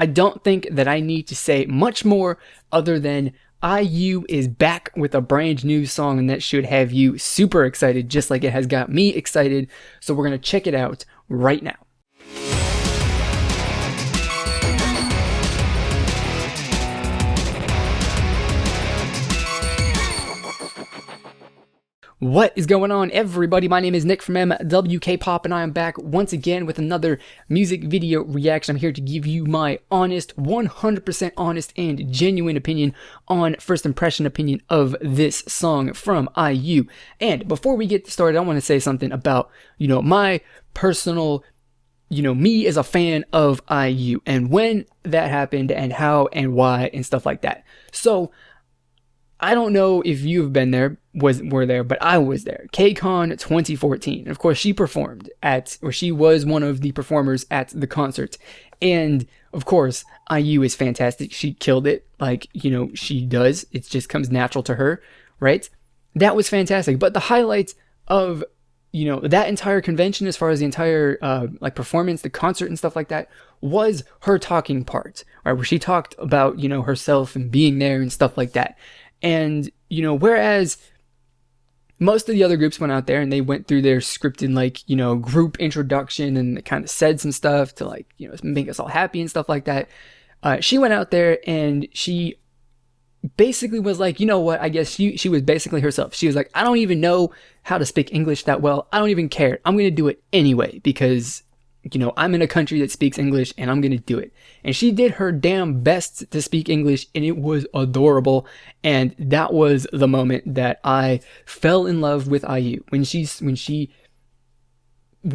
I don't think that I need to say much more other than IU is back with a brand new song, and that should have you super excited, just like it has got me excited. So we're going to check it out right now. What is going on, everybody? My name is Nick from MWK Pop, and I am back once again with another music video reaction. I'm here to give you my honest, 100% honest and genuine opinion on first impression opinion of this song from IU. And before we get started, I want to say something about, my personal, me as a fan of IU and when that happened and how and why and stuff like that. So I don't know if you've been there, were there, but I was there. KCON 2014. Of course, she was one of the performers at the concert. And of course, IU is fantastic. She killed it like, she does. It just comes natural to her, right? That was fantastic. But the highlights of, that entire convention, as far as the entire performance, the concert and stuff like that, was her talking part, right? Where she talked about, herself and being there and stuff like that. And, whereas most of the other groups went out there and they went through their scripted, group introduction and kind of said some stuff to make us all happy and stuff like that. She went out there and she basically was like, I guess she was basically herself. She was like, I don't even know how to speak English that well. I don't even care. I'm going to do it anyway because I'm in a country that speaks English and I'm going to do it. And she did her damn best to speak English and it was adorable. And that was the moment that I fell in love with IU. When she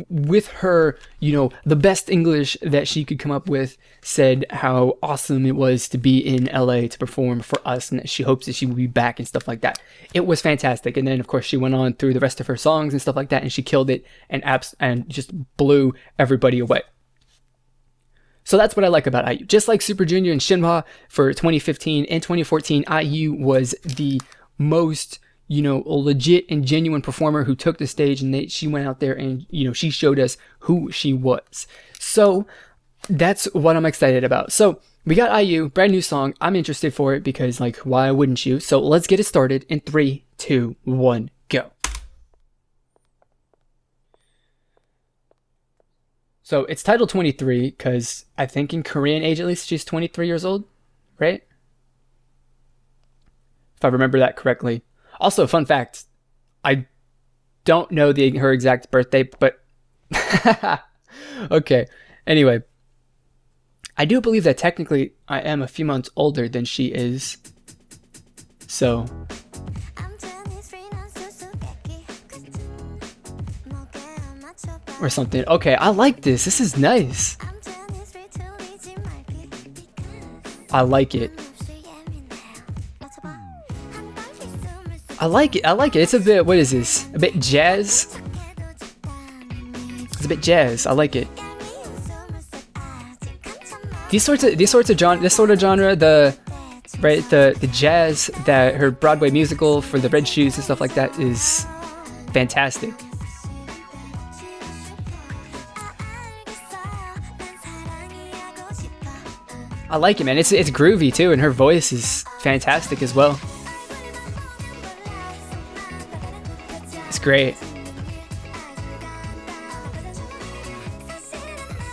with her, the best English that she could come up with, said how awesome it was to be in LA to perform for us and that she hopes that she will be back and stuff like that. It was fantastic. And then of course she went on through the rest of her songs and stuff like that and she killed it and just blew everybody away. So that's what I like about IU. Just like Super Junior and Shinhwa for 2015 and 2014, IU was the most a legit and genuine performer who took the stage and she went out there and, she showed us who she was. So that's what I'm excited about. So we got IU, brand new song. I'm interested for it because why wouldn't you? So let's get it started in 3, 2, 1, go. So it's titled 23 because I think in Korean age, at least she's 23 years old, right? If I remember that correctly. Also, fun fact, I don't know her exact birthday, but okay. Anyway, I do believe that technically I am a few months older than she is. So or something. Okay, I like this. This is nice. I like it. I like it. It's a bit, what is this? A bit jazz? It's a bit jazz. I like it. This sort of genre, the jazz that her Broadway musical for the Red Shoes and stuff like that is fantastic. I like it, man. It's groovy too, and her voice is fantastic as well. Great.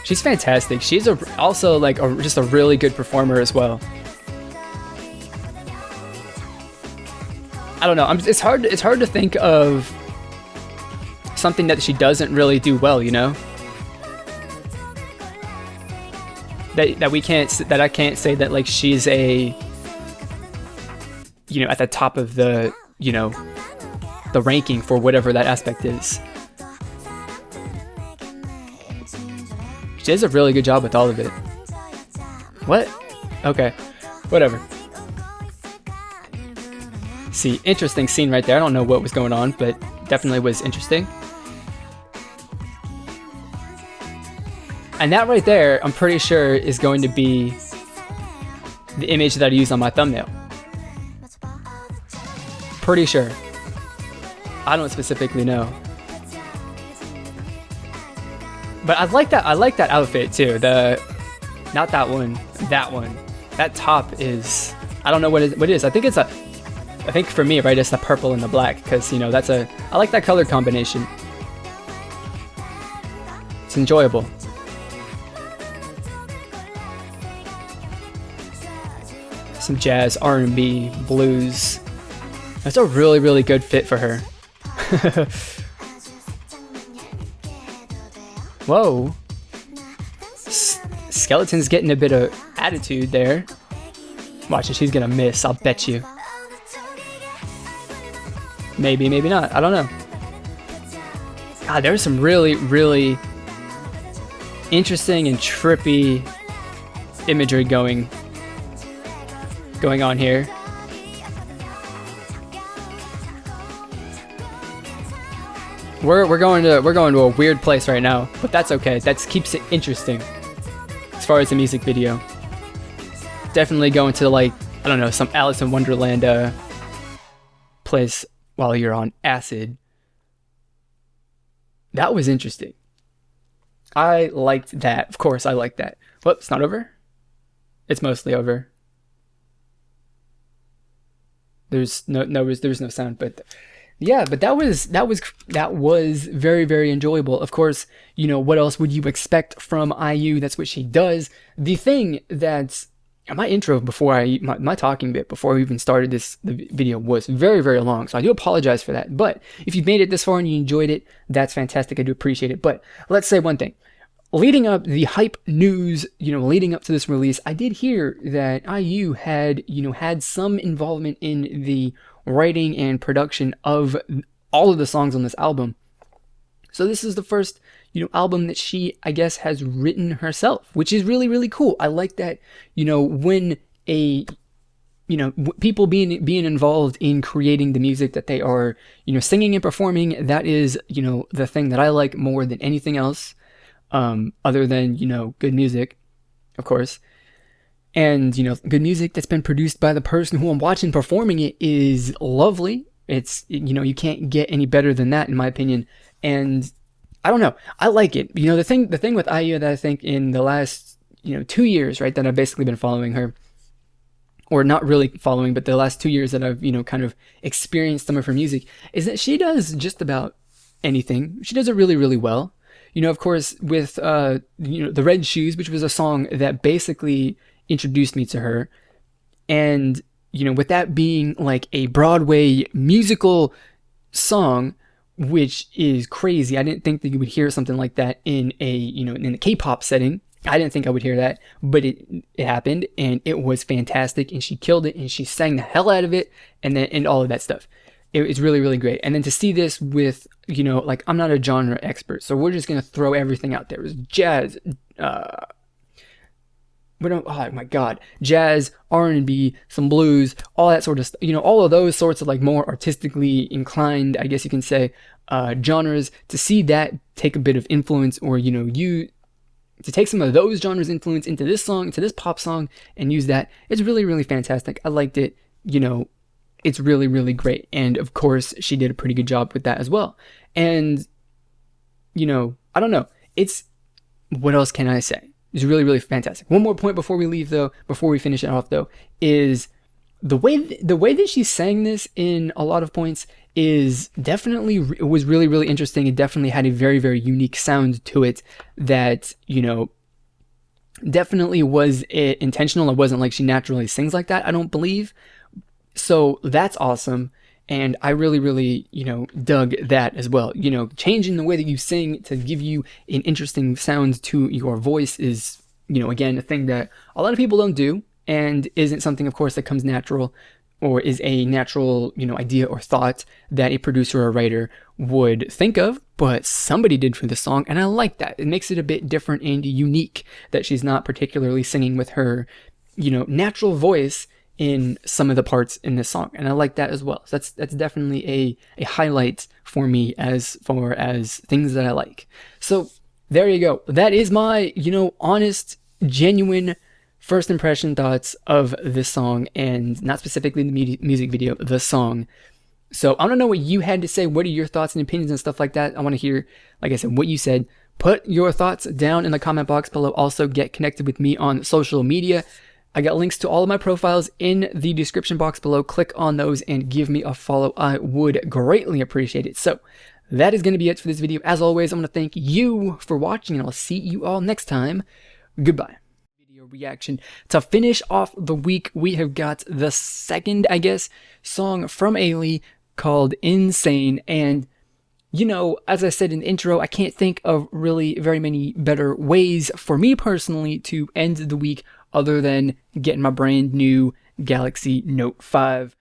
She's fantastic. She's also just a really good performer as well. I don't know. It's hard to think of something that she doesn't really do well. That I can't say that she's at the top of the the ranking for whatever that aspect is. She does a really good job with all of it. What? Okay, whatever. See, interesting scene right there. I don't know what was going on, but definitely was interesting. And that right there, I'm pretty sure is going to be the image that I use on my thumbnail. Pretty sure. I don't specifically know. But I like that outfit too. Not that one. That one. That top is, I don't know what it is. I think for me, right, it's the purple and the black, because, you know, I like that color combination. It's enjoyable. Some jazz, R&B, blues. That's a really, really good fit for her. Whoa. Skeleton's getting a bit of attitude there. Watch it, she's gonna miss, I'll bet you. Maybe, maybe not, I don't know. God, there's some really, really interesting and trippy imagery going on here. We're going to a weird place right now, but that's okay. That keeps it interesting as far as the music video. Definitely going to, like, I don't know, some Alice in Wonderland place while you're on acid. That was interesting. I liked that. Of course, I liked that. Whoops, it's not over. It's mostly over. There's no sound, but yeah, but that was very, very enjoyable. Of course, you know, what else would you expect from IU? That's what she does. The thing that's my intro before my talking bit before we even started the video was very, very long, so I do apologize for that. But if you've made it this far and you enjoyed it, that's fantastic. I do appreciate it. But let's say one thing. Leading up the hype news, you know, leading up to this release, I did hear that IU had some involvement in the writing and production of all of the songs on this album. So this is the first, you know, album that she, I guess, has written herself, which is really, really cool. I like that, you know, when people being involved in creating the music that they are, you know, singing and performing. That is, you know, the thing that I like more than anything else. Other than, you know, good music, of course. And, you know, good music that's been produced by the person who I'm watching performing it is lovely. It's, you know, you can't get any better than that, in my opinion. And I don't know, I like it. You know, the thing with IU that I think in the last, you know, 2 years, right, that I've basically been following her, or not really following, but the last 2 years that I've, you know, kind of experienced some of her music, is that she does just about anything. She does it really, really well. You know, of course, with, you know, The Red Shoes, which was a song that basically introduced me to her. And, you know, with that being like a Broadway musical song, which is crazy. I didn't think that you would hear something like that in a, you know, in the K-pop setting. I didn't think I would hear that, but it happened, and it was fantastic, and she killed it, and she sang the hell out of it, and all of that stuff. It's really, really great. And then to see this with, you know, like, I'm not a genre expert, so we're just going to throw everything out there. It was jazz, oh my God, jazz, R&B, some blues, all that sort of stuff. You know, all of those sorts of, like, more artistically inclined, I guess you can say, genres. To see that take a bit of influence, or, you know, to take some of those genres influence into this song, into this pop song, and use that, it's really, really fantastic. I liked it, you know. It's really, really great. And of course, she did a pretty good job with that as well. And, you know, I don't know. What else can I say? It's really, really fantastic. One more point before we leave, though, before we finish it off, though, is the way that she sang this in a lot of points is definitely, it was really, really interesting. It definitely had a very, very unique sound to it that, you know, definitely was intentional. It wasn't like she naturally sings like that, I don't believe. So that's awesome, and I really, really, you know, dug that as well. You know, changing the way that you sing to give you an interesting sound to your voice is, you know, again, a thing that a lot of people don't do, and isn't something, of course, that comes natural, or is a natural, you know, idea or thought that a producer or writer would think of, but somebody did for the song, and I like that. It makes it a bit different and unique that she's not particularly singing with her, you know, natural voice in some of the parts in this song, and I like that as well. So that's definitely a highlight for me as far as things that I like. So there you go. That is my, you know, honest, genuine first impression thoughts of this song, and not specifically the music video, the song. So I don't know what you had to say. What are your thoughts and opinions and stuff like that? I want to hear, like I said, what you said. Put your thoughts down in the comment box below. Also, get connected with me on social media. I got links to all of my profiles in the description box below. Click on those and give me a follow. I would greatly appreciate it. So that is going to be it for this video. As always, I'm going to thank you for watching, and I'll see you all next time. Goodbye. Video reaction. To finish off the week, we have got the second, I guess, song from Ailey called Insane. And you know, as I said in the intro, I can't think of really very many better ways for me personally to end the week other than getting my brand new Galaxy Note 5.